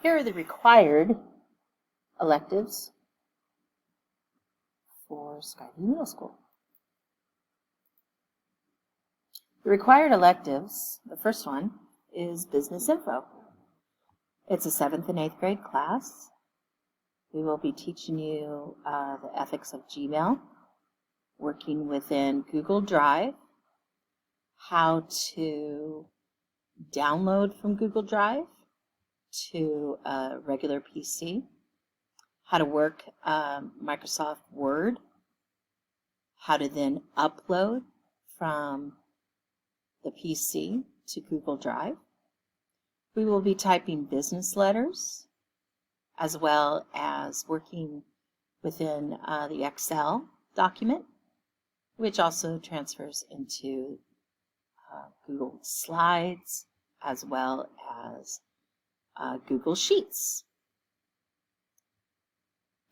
Here are the required electives for Skyview Middle School. The required electives, the first one, is Business Info. It's a 7th and 8th grade class. We will be teaching you the ethics of Gmail, working within Google Drive, how to download from Google Drive to a regular PC, how to work Microsoft Word, how to then upload from the PC to Google Drive. We will be typing business letters as well as working within the Excel document, which also transfers into Google Slides as well as Google Sheets.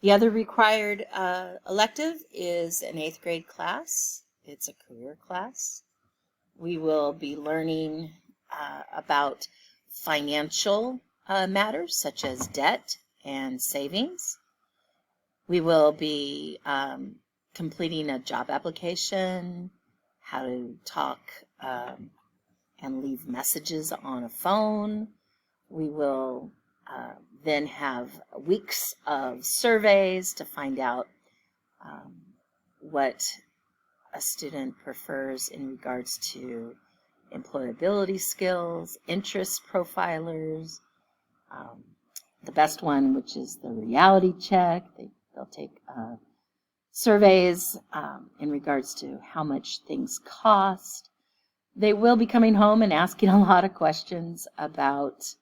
The other required elective is an 8th grade class. It's a career class. We will be learning about financial matters such as debt and savings. We will be completing a job application, how to talk and leave messages on a phone. We will then have weeks of surveys to find out what a student prefers in regards to employability skills, interest profilers, the best one, which is the reality check. They'll take surveys in regards to how much things cost. They will be coming home and asking a lot of questions about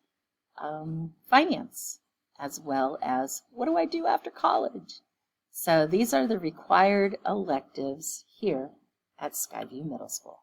finance, as well as what do I do after college? So these are the required electives here at Skyview Middle School.